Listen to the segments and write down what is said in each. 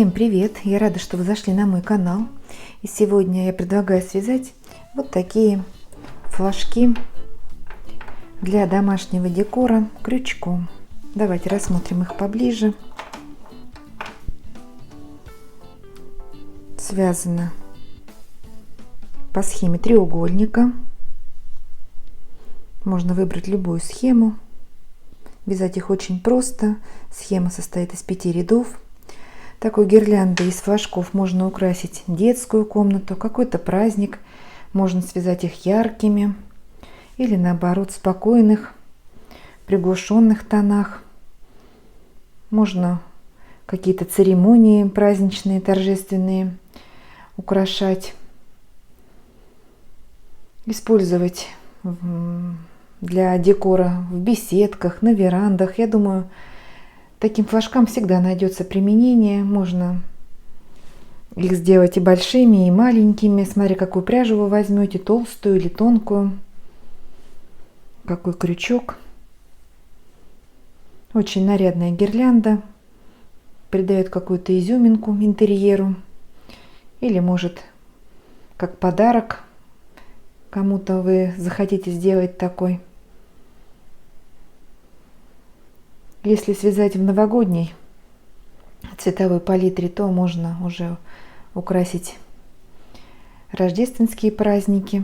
Всем привет! Я рада, что вы зашли на мой канал. И сегодня я предлагаю связать вот такие флажки для домашнего декора крючком. Давайте рассмотрим их поближе. Связано по схеме треугольника. Можно выбрать любую схему. Вязать их очень просто. Схема состоит из 5 рядов. Такой гирляндой из флажков можно украсить детскую комнату, какой-то праздник. Можно связать их яркими или наоборот спокойных, приглушенных тонах. Можно какие-то церемонии праздничные, торжественные украшать. Использовать для декора в беседках, на верандах. Я думаю, таким флажкам всегда найдется применение. Можно их сделать и большими, и маленькими. Смотря какую пряжу вы возьмете, толстую или тонкую. Какой крючок. Очень нарядная гирлянда. Придает какую-то изюминку интерьеру. Или может как подарок кому-то вы захотите сделать такой. Если связать в новогодней цветовой палитре, то можно уже украсить рождественские праздники.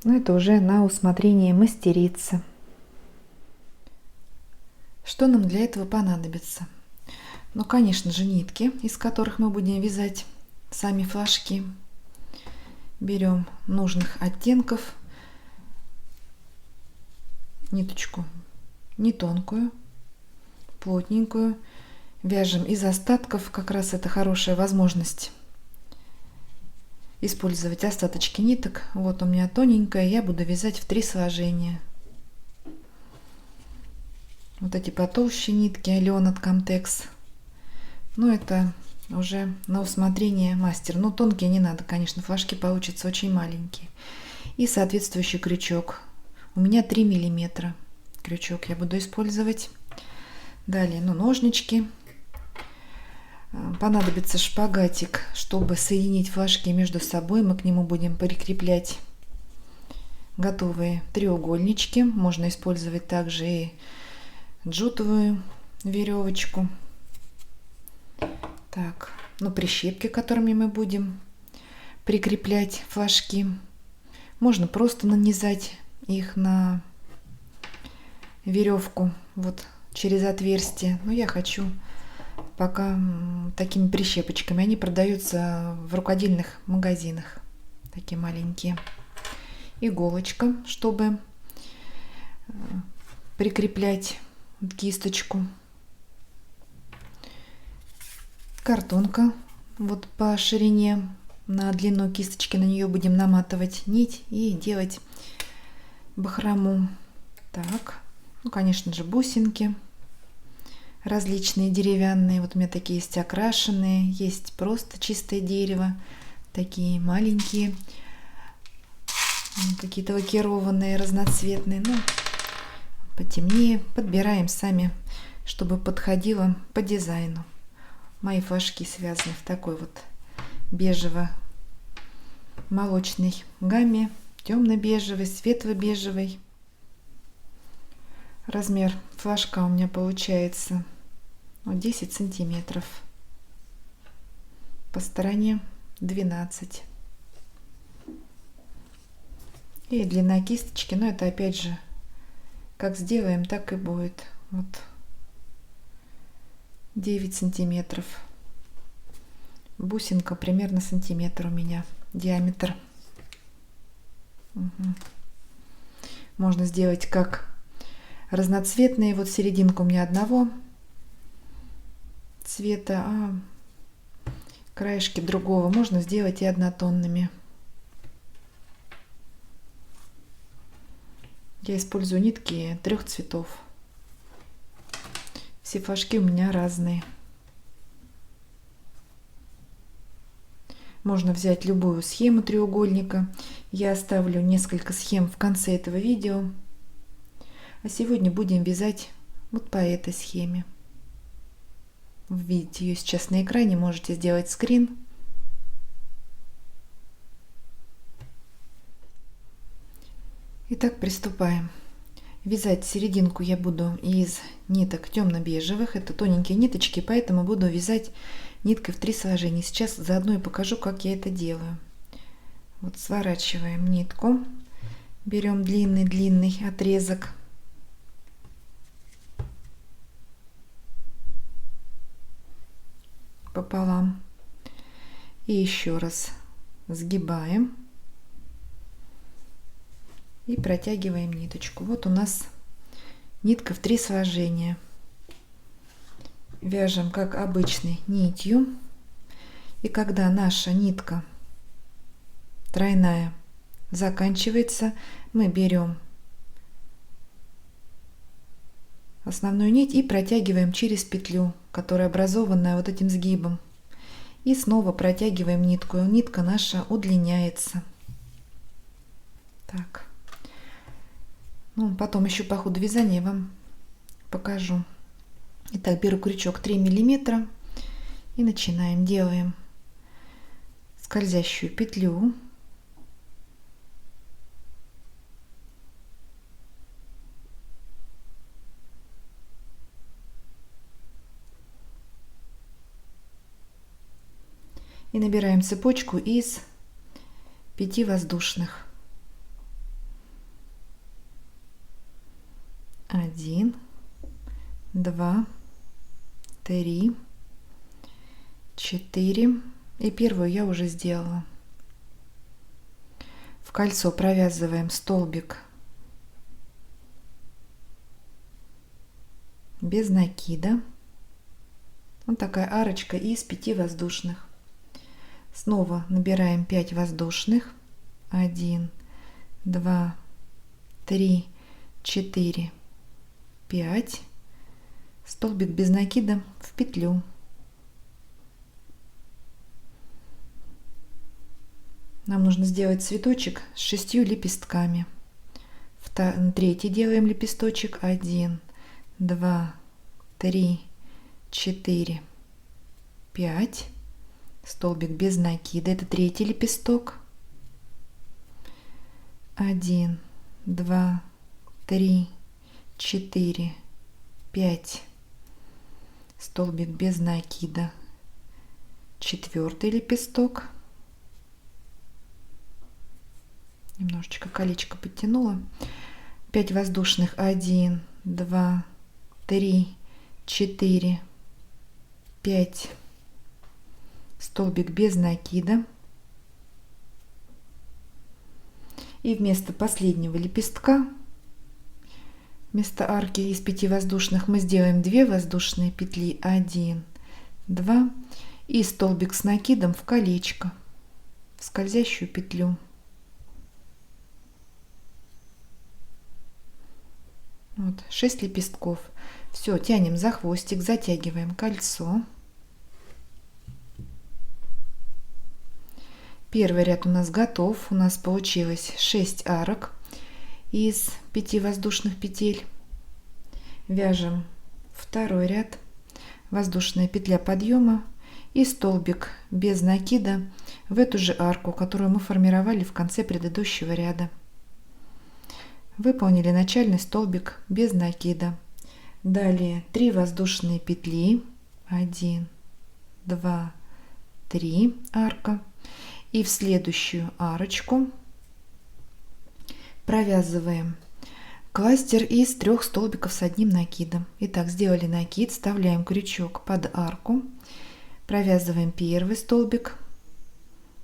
Но это уже на усмотрение мастерицы. Что нам для этого понадобится? Ну, конечно же, нитки, из которых мы будем вязать сами флажки. Берем нужных оттенков ниточку не тонкую, плотненькую. Вяжем из остатков. Как раз это хорошая возможность использовать остаточки ниток. Вот у меня тоненькая, я буду вязать в 3 сложения. Вот эти потолще нитки Ален от Comtex. Но это уже на усмотрение мастера. Но тонкие не надо, конечно, флажки получатся очень маленькие. И соответствующий крючок. У меня 3 миллиметра крючок я буду использовать. Далее, ножнички. Понадобится шпагатик, чтобы соединить флажки между собой. Мы к нему будем прикреплять готовые треугольнички. Можно использовать также и джутовую веревочку. Так, прищепки, которыми мы будем прикреплять флажки. Можно просто нанизать их на веревку вот через отверстие. Но я хочу пока такими прищепочками. Они продаются в рукодельных магазинах. Такие маленькие. Иголочка, чтобы прикреплять кисточку. Картонка вот по ширине, на длину кисточки, на нее будем наматывать нить и делать бахрому. Так, конечно же, бусинки различные деревянные. Вот у меня такие есть окрашенные, есть просто чистое дерево, такие маленькие, какие-то лакированные, разноцветные, потемнее. Подбираем сами, чтобы подходило по дизайну. Мои флажки связаны в такой вот бежево-молочной гамме, темно-бежевый, светло-бежевый. Размер флажка у меня получается 10 сантиметров. По стороне 12. И длина кисточки, это опять же, как сделаем, так и будет. Вот 9 сантиметров. Бусинка примерно сантиметр у меня диаметр. Можно сделать как разноцветные. Вот серединка у меня одного цвета, а краешки другого. Можно сделать и однотонными. Я использую нитки 3 цветов. Все флажки у меня разные. Можно взять любую схему треугольника. Я оставлю несколько схем в конце этого видео. А сегодня будем вязать вот по этой схеме. Вы видите ее сейчас на экране, можете сделать скрин. Итак, приступаем. Вязать серединку я буду из ниток темно-бежевых. Это тоненькие ниточки, поэтому буду вязать ниткой в 3 сложения. Сейчас заодно и покажу, как я это делаю. Вот сворачиваем нитку, берем длинный отрезок. Пополам. И еще раз сгибаем. И протягиваем ниточку. Вот у нас нитка в 3 сложения. Вяжем как обычной нитью. И когда наша нитка тройная заканчивается, мы берем основную нить и протягиваем через петлю, которая образованная вот этим сгибом. И снова протягиваем нитку. Нитка наша удлиняется. Так. Ну, потом еще по ходу вязания вам покажу. Итак, беру крючок 3 миллиметра и начинаем. Делаем скользящую петлю. И набираем цепочку из 5 воздушных. 1, 2, 3, 4. И первую я уже сделала. В кольцо провязываем столбик без накида. Вот такая арочка из 5 воздушных. Снова набираем 5 воздушных. 1, 2, 3, 4, 5. Столбик без накида в петлю. Нам нужно сделать цветочек с 6 лепестками. Третий делаем лепесточек. 1, 2, 3, 4, 5. Столбик без накида. Это третий лепесток. 1, 2, 3, 4, 5. Столбик без накида. Четвертый лепесток. Немножечко колечко подтянула. 5 воздушных. 1, 2, 3, 4, 5. Столбик без накида. И вместо последнего лепестка, вместо арки из 5 воздушных, мы сделаем 2 воздушные петли. 1, 2. И столбик с накидом в колечко, в скользящую петлю. Вот 6 лепестков. Все, тянем за хвостик, затягиваем кольцо. Первый ряд у нас готов. У нас получилось 6 арок из 5 воздушных петель. Вяжем второй ряд. Воздушная петля подъема и столбик без накида в эту же арку, которую мы формировали в конце предыдущего ряда. Выполнили начальный столбик без накида. Далее 3 воздушные петли. 1, 2, 3 арка. И в следующую арочку провязываем кластер из 3 столбиков с одним накидом. Итак, сделали накид, вставляем крючок под арку, провязываем первый столбик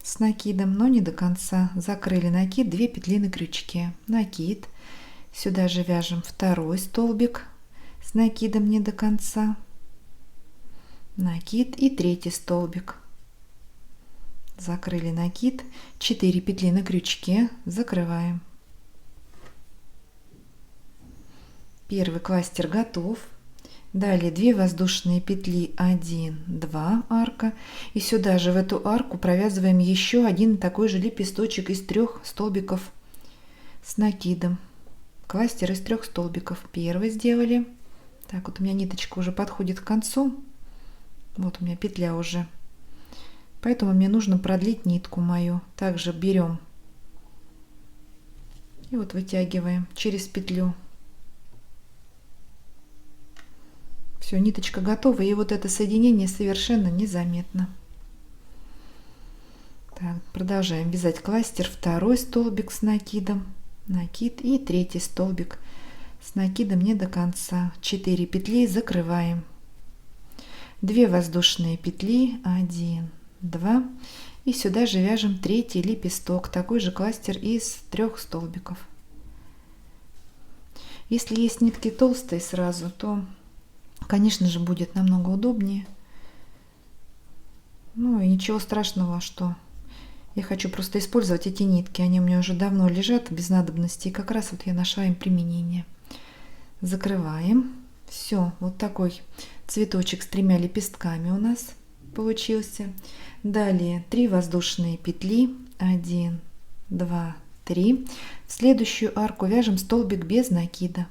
с накидом, но не до конца. Закрыли накид, 2 петли на крючке. Накид. Сюда же вяжем второй столбик с накидом не до конца. Накид и третий столбик. Закрыли накид, 4 петли на крючке, закрываем. Первый кластер готов. Далее 2 воздушные петли, 1, 2 арка. И сюда же в эту арку провязываем еще один такой же лепесточек из 3 столбиков с накидом. Кластер из 3 столбиков. Первый сделали. Так, вот у меня ниточка уже подходит к концу. Вот у меня петля уже. Поэтому мне нужно продлить нитку мою. Также берем и вот вытягиваем через петлю. Все, ниточка готова, и вот это соединение совершенно незаметно. Так, продолжаем вязать кластер. Второй столбик с накидом, накид и третий столбик с накидом не до конца. 4 петли закрываем. 2 воздушные петли, 1, 2, и сюда же вяжем третий лепесток, такой же кластер из 3 столбиков. Если есть нитки толстые сразу, то, конечно же, будет намного удобнее. Ну и ничего страшного, что я хочу просто использовать эти нитки, они у меня уже давно лежат без надобности, и как раз вот я нашла им применение. Закрываем. Все, вот такой цветочек с 3 лепестками у нас получился. Далее 3 воздушные петли, 1, 2, 3. В следующую арку вяжем столбик без накида.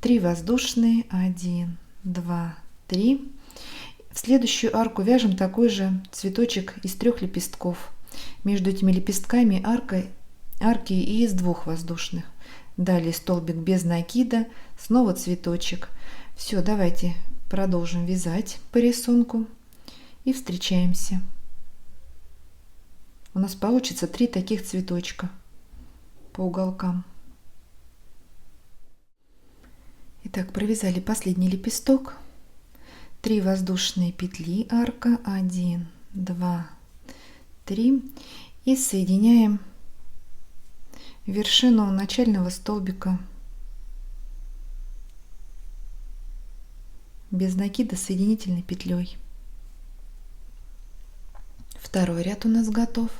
3 воздушные, 1, 2, 3. В следующую арку вяжем такой же цветочек из 3 лепестков. Между этими лепестками арки из 2 воздушных. Далее столбик без накида, снова цветочек. Все, давайте продолжим вязать по рисунку и встречаемся. У нас получится 3 таких цветочка по уголкам. Итак, провязали последний лепесток. 3 воздушные петли, арка, 1, 2, 3, и соединяем вершину начального столбика без накида соединительной петлей. Второй ряд у нас готов.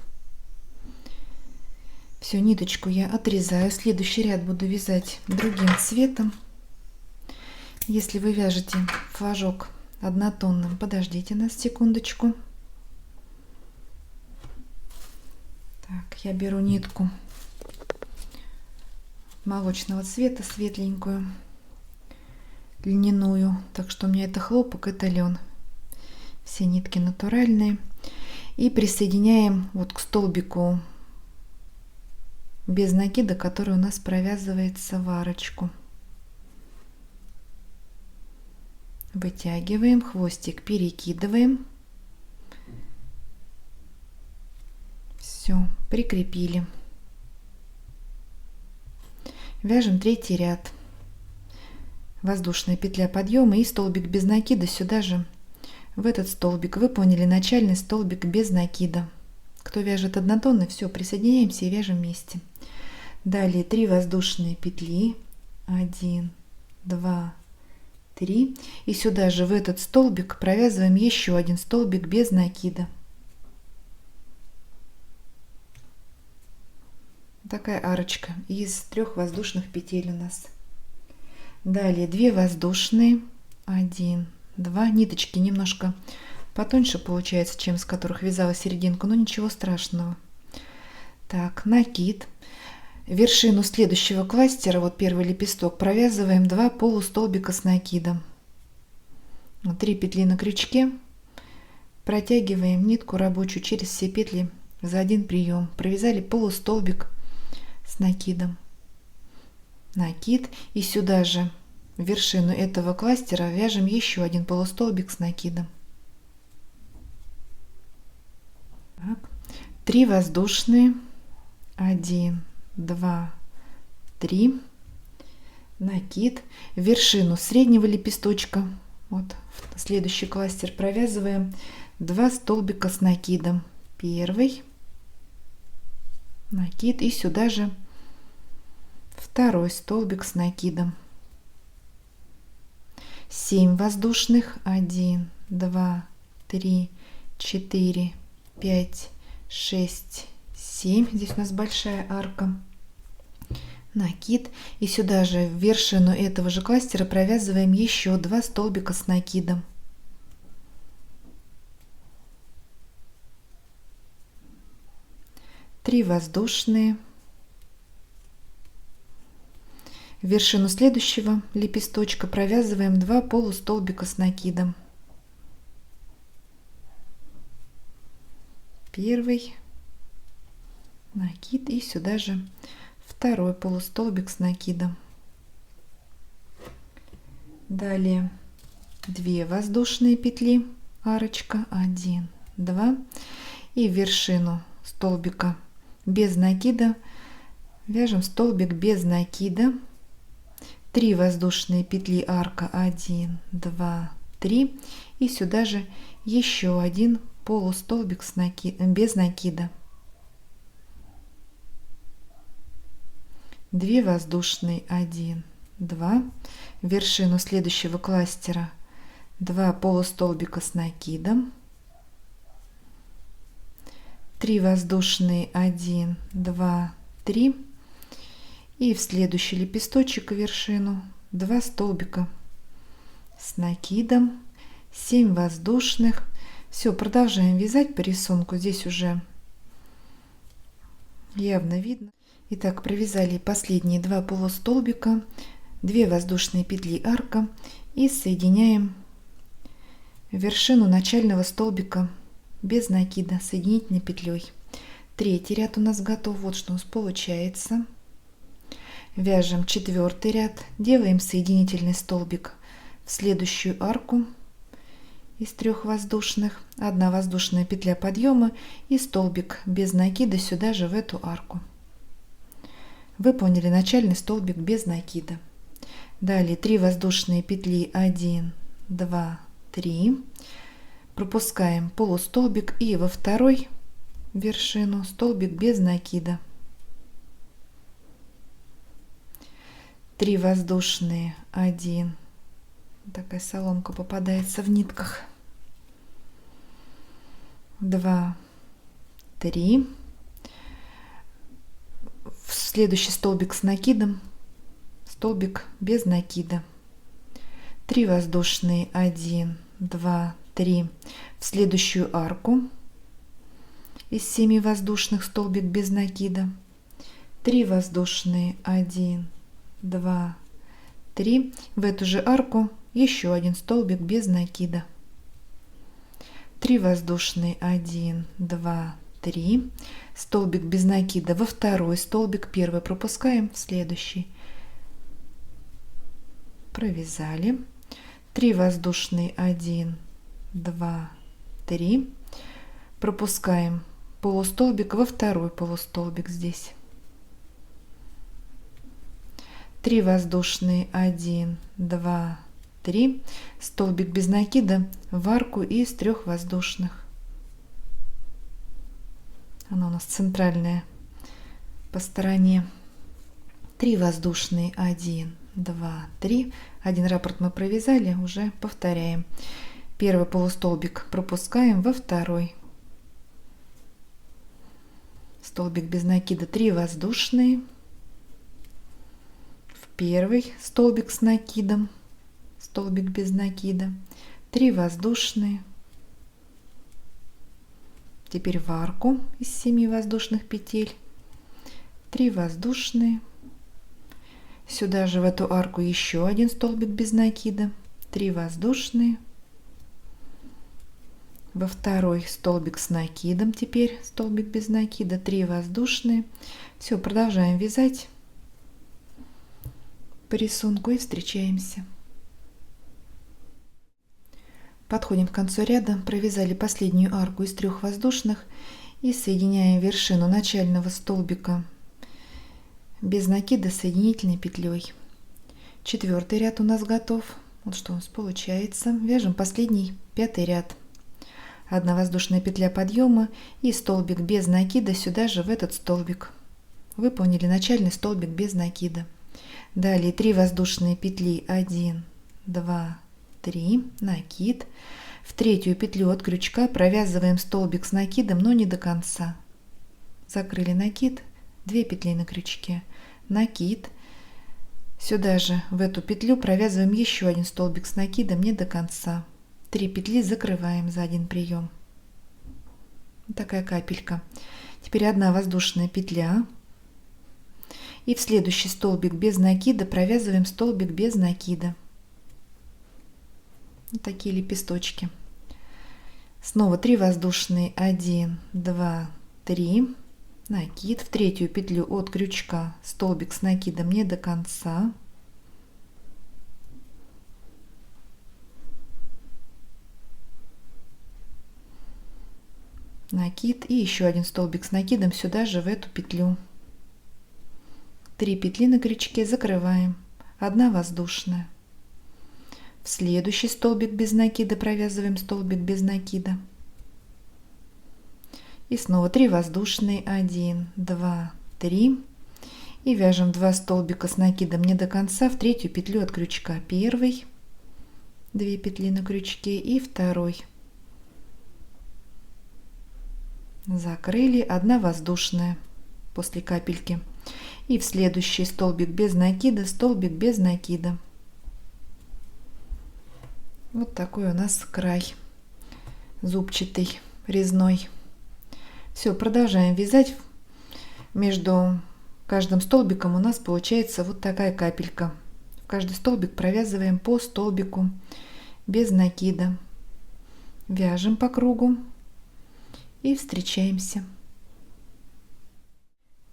Всю ниточку я отрезаю. Следующий ряд буду вязать другим цветом. Если вы вяжете флажок однотонным, подождите нас секундочку. Так, я беру нитку молочного цвета, светленькую, льняную. Так что у меня это хлопок, это лен. Все нитки натуральные. И присоединяем вот к столбику без накида, который у нас провязывается в арочку. Вытягиваем, хвостик перекидываем. Все, прикрепили. Вяжем третий ряд. Воздушная петля подъема и столбик без накида сюда же, в этот столбик. Выполнили начальный столбик без накида. Кто вяжет однотонный, все, присоединяемся и вяжем вместе. Далее 3 воздушные петли, 1, 2, 3, и сюда же в этот столбик провязываем еще один столбик без накида. Такая арочка из 3 воздушных петель у нас. Далее 2 воздушные, 1, 2, ниточки немножко потоньше получается, чем с которых вязала серединку, но ничего страшного. Так, накид. Вершину следующего кластера, вот первый лепесток, провязываем 2 полустолбика с накидом. 3 петли на крючке, протягиваем нитку рабочую через все петли за один прием. Провязали полустолбик с накидом. Накид, и сюда же в вершину этого кластера вяжем еще один полустолбик с накидом. Так. 3 воздушные, 1, 2, 3, накид, вершину среднего лепесточка, вот в следующий кластер провязываем 2 столбика с накидом. Первый накид, и сюда же второй столбик с накидом. 7 воздушных, 1, 2, 3, 4, 5, 6, 7. Здесь у нас большая арка. Накид, и сюда же в вершину этого же кластера провязываем еще 2 столбика с накидом. Три воздушные. В вершину следующего лепесточка провязываем 2 полустолбика с накидом. Первый накид и сюда же второй полустолбик с накидом. Далее 2 воздушные петли, арочка, 1, 2, и в вершину столбика без накида вяжем столбик без накида, 3 воздушные петли, арка, 1, 2, 3, и сюда же еще один полустолбик с без накида, 2 воздушные, 1, 2, в вершину следующего кластера 2 полустолбика с накидом, 3 воздушные, 1, 2, 3, и в следующий лепесточек вершину 2 столбика с накидом, 7 воздушных. Все, продолжаем вязать по рисунку. Здесь уже явно видно. Итак, провязали последние 2 полустолбика, 2 воздушные петли, арка, и соединяем вершину начального столбика без накида соединительной петлей. Третий ряд у нас готов. Вот что у нас получается. Вяжем 4-й ряд, делаем соединительный столбик в следующую арку из 3 воздушных, 1 воздушная петля подъема и столбик без накида сюда же в эту арку. Выполнили начальный столбик без накида. Далее 3 воздушные петли, 1, 2, 3, пропускаем полустолбик и во второй вершину столбик без накида, 3 воздушные, 1, такая соломка попадается в нитках, 2, 3, в следующий столбик с накидом столбик без накида, 3 воздушные, 1, 2, 3, в следующую арку из 7 воздушных столбик без накида, 3 воздушные, 1, 2, 3, в эту же арку еще один столбик без накида, 3 воздушные, 1, 2, 3, столбик без накида во второй столбик, первый пропускаем в следующий, провязали, 3 воздушные, 1, 2, 3, пропускаем полустолбик во второй полустолбик здесь, 3 воздушные, 1, 2, 3, столбик без накида в арку из 3 воздушных. Она у нас центральная по стороне. 3 воздушные, 1, 2, 3. Один раппорт мы провязали, уже повторяем. Первый полустолбик пропускаем во второй. Столбик без накида, 3 воздушные. В первый столбик с накидом, столбик без накида, 3 воздушные. Теперь в арку из 7 воздушных петель, 3 воздушные. Сюда же в эту арку еще один столбик без накида, 3 воздушные. Во второй столбик с накидом, теперь столбик без накида, 3 воздушные. Все, продолжаем вязать по рисунку и встречаемся. Подходим к концу ряда, провязали последнюю арку из 3 воздушных и соединяем вершину начального столбика без накида соединительной петлей. 4-й ряд у нас готов. Вот что у нас получается. Вяжем последний 5-й ряд. 1 воздушная петля подъема и столбик без накида сюда же в этот столбик. Выполнили начальный столбик без накида. Далее 3 воздушные петли, 1, 2, 3, накид. В третью петлю от крючка провязываем столбик с накидом, но не до конца. Закрыли накид, 2 петли на крючке, накид. Сюда же в эту петлю провязываем еще один столбик с накидом не до конца. 3 петли закрываем за один прием. Вот такая капелька. Теперь 1 воздушная петля И в следующий столбик без накида провязываем столбик без накида. Вот такие лепесточки. Снова 3 воздушные, 1, 2, 3, накид, в третью петлю от крючка столбик с накидом не до конца, накид и еще один столбик с накидом сюда же в эту петлю. 3 петли на крючке, закрываем, 1 воздушная. В следующий столбик без накида провязываем столбик без накида. И снова 3 воздушные, 1, 2, 3. И вяжем 2 столбика с накидом не до конца в третью петлю от крючка. Первый, 2 петли на крючке и второй. Закрыли, 1 воздушная после капельки. И в следующий столбик без накида, столбик без накида. Вот такой у нас край зубчатый, резной. Все, продолжаем вязать. Между каждым столбиком у нас получается вот такая капелька. В каждый столбик провязываем по столбику без накида. Вяжем по кругу и встречаемся.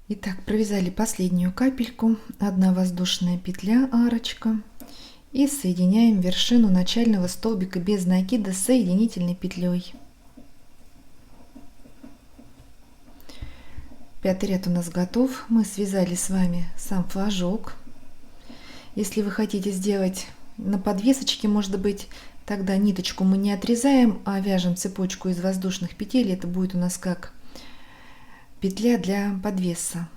Итак, провязали последнюю капельку, 1 воздушная петля, арочка, и соединяем вершину начального столбика без накида с соединительной петлей. 5-й ряд у нас готов. Мы связали с вами сам флажок. Если вы хотите сделать на подвесочке, может быть, тогда ниточку мы не отрезаем, а вяжем цепочку из воздушных петель. Это будет у нас как петля для подвеса.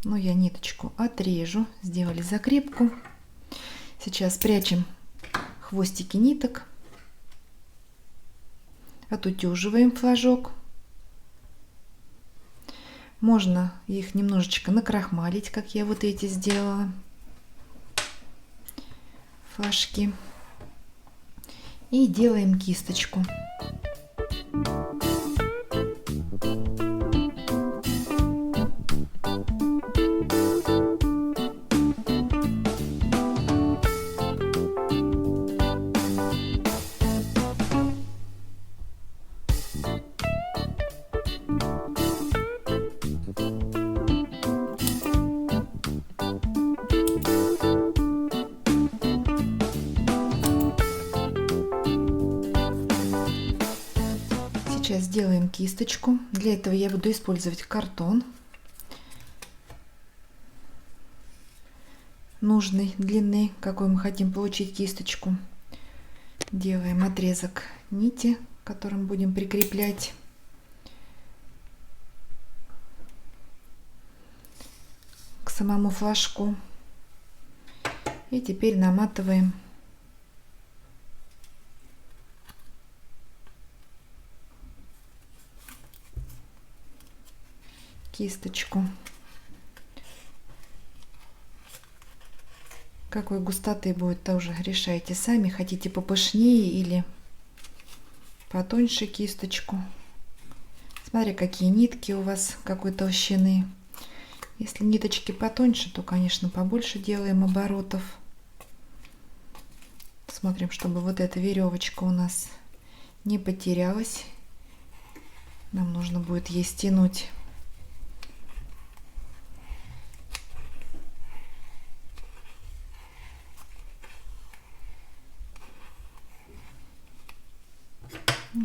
Но я ниточку отрежу. Сделали закрепку. Сейчас прячем хвостики ниток. Отутюживаем флажок. Можно их немножечко накрахмалить, как я вот эти сделала. Флажки. И делаем кисточку. Сейчас сделаем кисточку. Для этого я буду использовать картон нужной длины, какой мы хотим получить кисточку. Делаем отрезок нити, которым будем прикреплять к самому флажку. И теперь наматываем кисточку. Какой густоты будет, тоже решайте сами. Хотите попышнее или потоньше кисточку. Смотря какие нитки у вас, какой толщины. Если ниточки потоньше, то, конечно, побольше делаем оборотов. Смотрим, чтобы вот эта веревочка у нас не потерялась. Нам нужно будет ей стянуть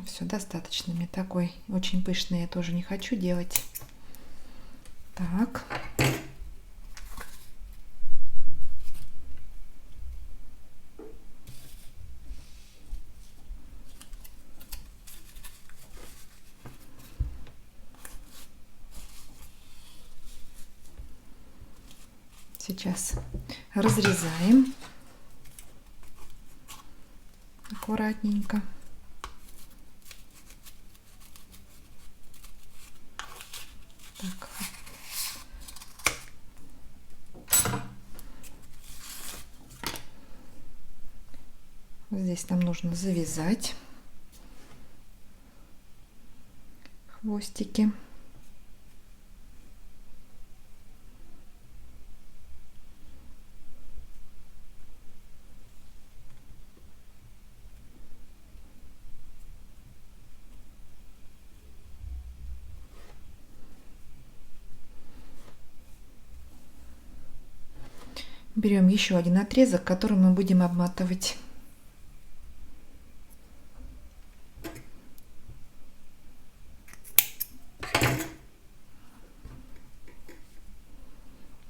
все достаточными. Такой очень пышный я тоже не хочу делать. Так. Сейчас разрезаем аккуратненько. Так. Здесь нам нужно завязать хвостики. Берем еще один отрезок, который мы будем обматывать.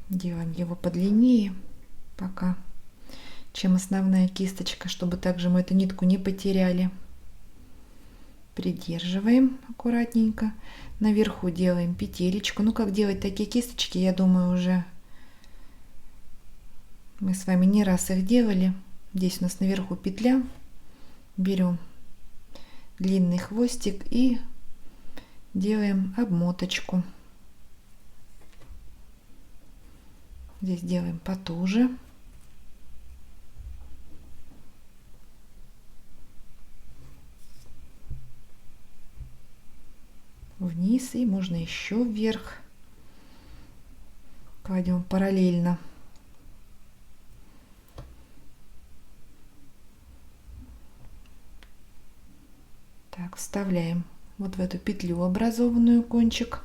Делаем его подлиннее пока, чем основная кисточка, чтобы также мы эту нитку не потеряли. Придерживаем аккуратненько. Наверху делаем петелечку. Ну, как делать такие кисточки, я думаю, уже мы с вами не раз их делали. Здесь у нас наверху петля. Берем длинный хвостик и делаем обмоточку. Здесь делаем потуже. Вниз и можно еще вверх. Кладем параллельно. Так, вставляем вот в эту петлю, образованную кончик,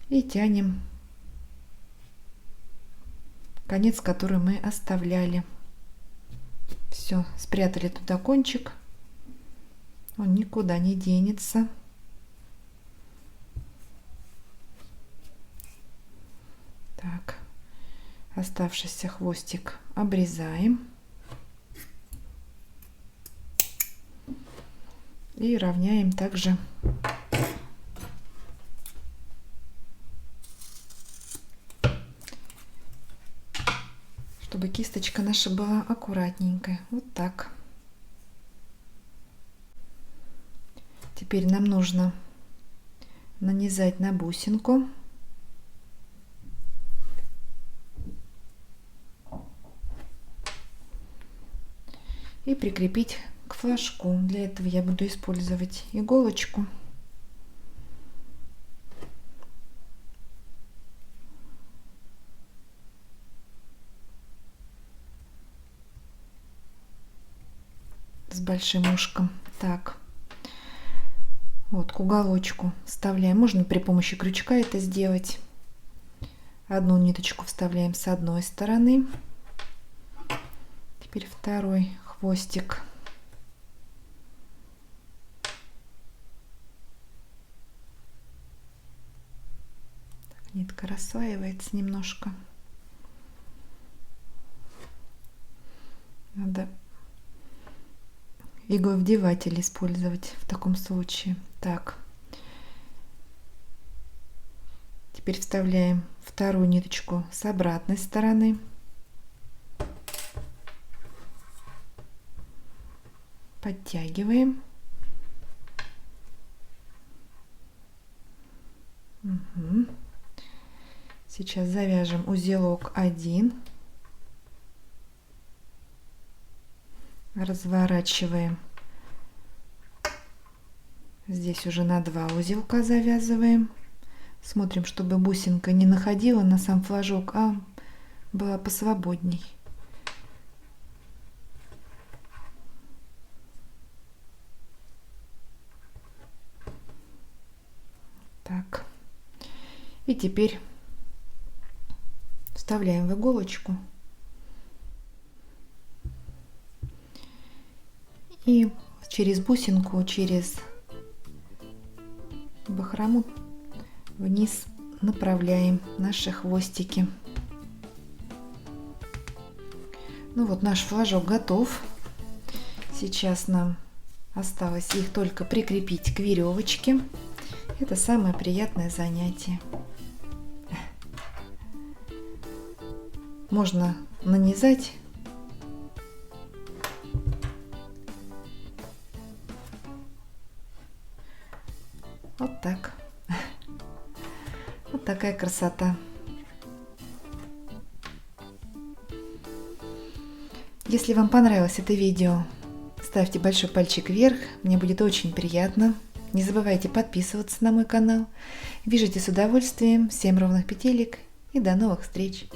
и тянем конец, который мы оставляли. Все, спрятали туда кончик, он никуда не денется. Так, оставшийся хвостик обрезаем и равняем также чтобы кисточка наша была аккуратненькая. Вот так. Теперь нам нужно нанизать на бусинку. И прикрепить к флажку. Для этого я буду использовать иголочку. С большим ушком. Так, вот к уголочку вставляем. Можно при помощи крючка это сделать. Одну ниточку вставляем с одной стороны. Теперь второй хвостик. Так, нитка рассваивается немножко. Надо игловдеватель использовать в таком случае. Так, теперь вставляем вторую ниточку с обратной стороны. Подтягиваем. Угу. Сейчас завяжем узелок 1. Разворачиваем. Здесь уже на 2 узелка завязываем. Смотрим, чтобы бусинка не находила на сам флажок, а была посвободней. Так, и теперь вставляем в иголочку и через бусинку, через бахрому вниз направляем наши хвостики. Ну вот наш флажок готов. Сейчас нам осталось их только прикрепить к веревочке. Это самое приятное занятие. Можно нанизать вот так. Вот такая красота. Если вам понравилось это видео, ставьте большой пальчик вверх, мне будет очень приятно. Не забывайте подписываться на мой канал. Вяжите с удовольствием. Всем ровных петелек и до новых встреч!